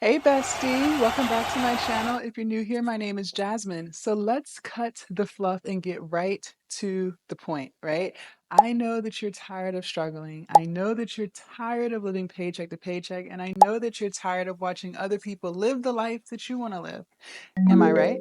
Hey bestie, welcome back to my channel. If you're new here, my name is Jasmine. So let's cut the fluff and get right to the point, right? I know that you're tired of struggling. I know that you're tired of living paycheck to paycheck, and I know that you're tired of watching other people live the life that you want to live. Am I right?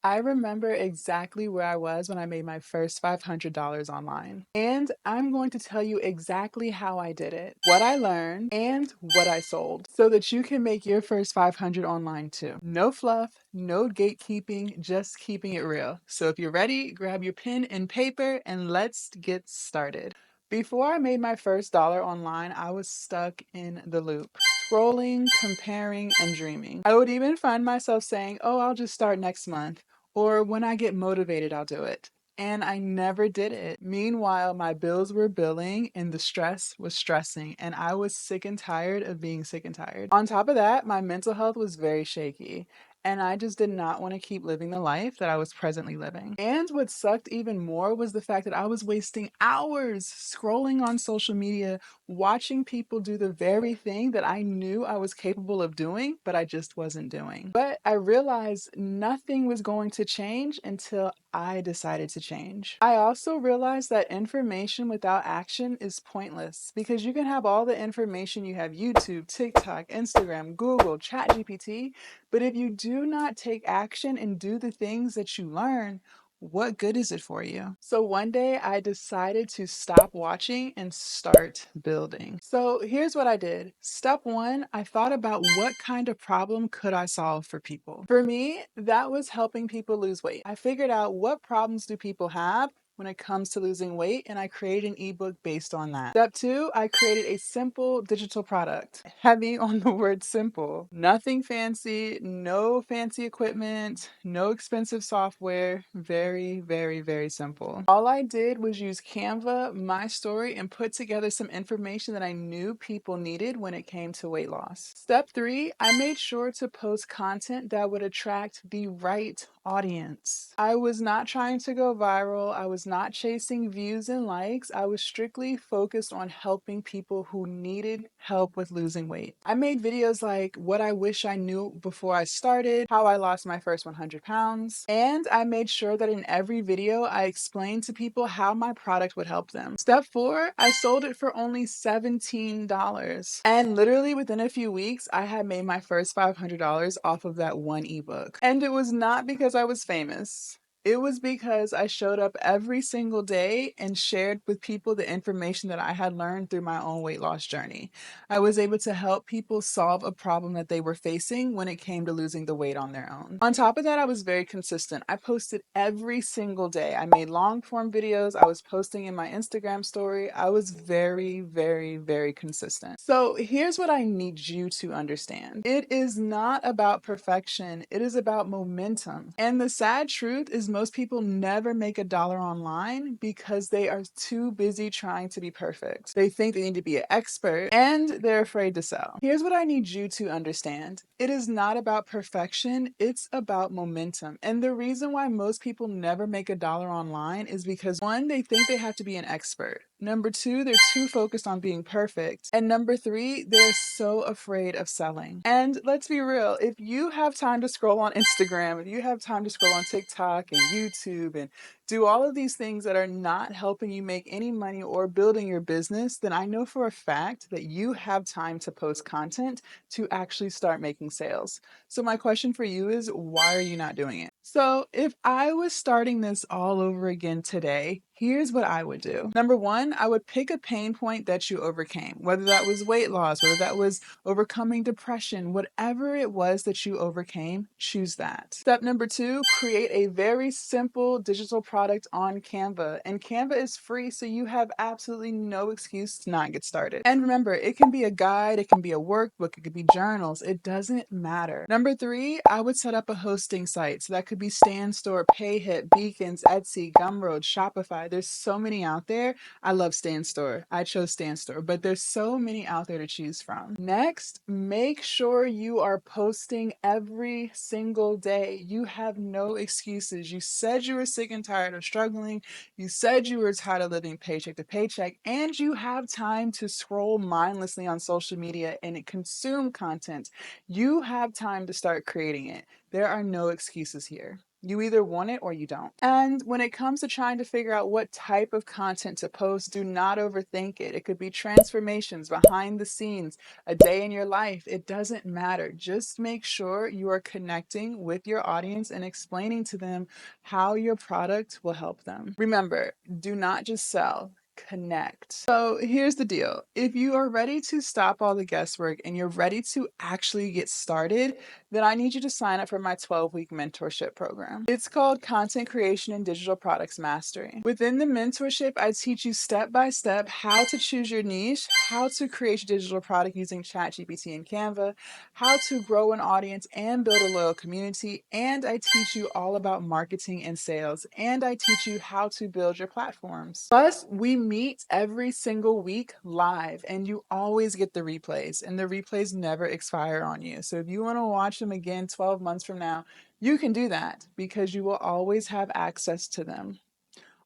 I remember exactly where I was when I made my first $500 online. And I'm going to tell you exactly how I did it, what I learned, and what I sold so that you can make your first 500 online too. No fluff, no gatekeeping, just keeping it real. So if you're ready, grab your pen and paper and let's get started. Before I made my first dollar online, I was stuck in the loop, scrolling, comparing, and dreaming. I would even find myself saying, oh, I'll just start next month, or when I get motivated, I'll do it. And I never did it. Meanwhile, my bills were billing and the stress was stressing, and I was sick and tired of being sick and tired. On top of that, my mental health was very shaky. And I just did not want to keep living the life that I was presently living. And what sucked even more was the fact that I was wasting hours scrolling on social media, watching people do the very thing that I knew I was capable of doing, but I just wasn't doing. But I realized nothing was going to change until I decided to change. I also realized that information without action is pointless because you can have all the information. You have YouTube, TikTok, Instagram, Google, ChatGPT, but if you do not take action and do the things that you learn, what good is it for you? So one day I decided to stop watching and start building. So here's what I did. Step one, I thought about what kind of problem could I solve for people. For me, that was helping people lose weight. I figured out what problems do people have when it comes to losing weight, and I created an ebook based on that. Step two, I created a simple digital product. Heavy on the word simple. Nothing fancy, no fancy equipment, no expensive software. Very, very, very simple. All I did was use Canva, my story, and put together some information that I knew people needed when it came to weight loss. Step three, I made sure to post content that would attract the right audience. I was not trying to go viral. I was not chasing views and likes. I was strictly focused on helping people who needed help with losing weight. I made videos like what I wish I knew before I started, how I lost my first 100 pounds, and I made sure that in every video I explained to people how my product would help them. Step four, I sold it for only $17. And literally within a few weeks, I had made my first $500 off of that one ebook. And it was not because I was famous. It was because I showed up every single day and shared with people the information that I had learned through my own weight loss journey. I was able to help people solve a problem that they were facing when it came to losing the weight on their own. On top of that, I was very consistent. I posted every single day. I made long form videos. I was posting in my Instagram story. I was very, very, very consistent. So here's what I need you to understand. It is not about perfection. It is about momentum. And the sad truth is most people never make a dollar online because they are too busy trying to be perfect. They think they need to be an expert and they're afraid to sell. Here's what I need you to understand. It is not about perfection. It's about momentum. And the reason why most people never make a dollar online is because one, they think they have to be an expert. Number two, they're too focused on being perfect. And number three, they're so afraid of selling. And let's be real, if you have time to scroll on Instagram, if you have time to scroll on TikTok and YouTube and do all of these things that are not helping you make any money or building your business, then I know for a fact that you have time to post content to actually start making sales. So my question for you is, why are you not doing it? So if I was starting this all over again today, here's what I would do. Number one, I would pick a pain point that you overcame, whether that was weight loss, whether that was overcoming depression, whatever it was that you overcame, choose that. Step number two, create a very simple digital product on Canva. And Canva is free, so you have absolutely no excuse to not get started. And remember, it can be a guide, it can be a workbook, it could be journals, it doesn't matter. Number three, I would set up a hosting site. So that could be Stanstore, Payhip, Beacons, Etsy, Gumroad, Shopify. why. There's so many out there. I love Stan Store. I chose Stan Store, but there's so many out there to choose from. Next, make sure you are posting every single day. You have no excuses. You said you were sick and tired of struggling. You said you were tired of living paycheck to paycheck, and you have time to scroll mindlessly on social media and consume content. You have time to start creating it. There are no excuses here. You either want it or you don't. And when it comes to trying to figure out what type of content to post, do not overthink it. It could be transformations, behind the scenes, a day in your life. It doesn't matter. Just make sure you are connecting with your audience and explaining to them how your product will help them. Remember, do not just sell. Connect. So here's the deal. If you are ready to stop all the guesswork and you're ready to actually get started, then I need you to sign up for my 12-week mentorship program. It's called Content Creation and Digital Products Mastery. Within the mentorship, I teach you step by step how to choose your niche, how to create your digital product using ChatGPT and Canva, how to grow an audience and build a loyal community, and I teach you all about marketing and sales, and I teach you how to build your platforms. Plus, we meet every single week live, and you always get the replays, and the replays never expire on you. So if you want to watch them again 12 months from now, you can do that because you will always have access to them.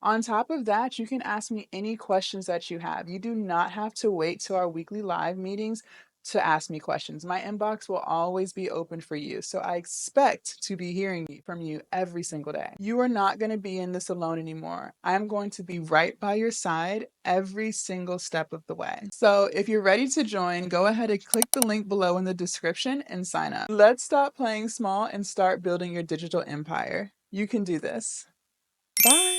On top of that, you can ask me any questions that you have. You do not have to wait till our weekly live meetings to ask me questions. My inbox will always be open for you. So I expect to be hearing from you every single day. You are not going to be in this alone anymore. I'm going to be right by your side every single step of the way. So if you're ready to join, go ahead and click the link below in the description and sign up. Let's stop playing small and start building your digital empire. You can do this. Bye.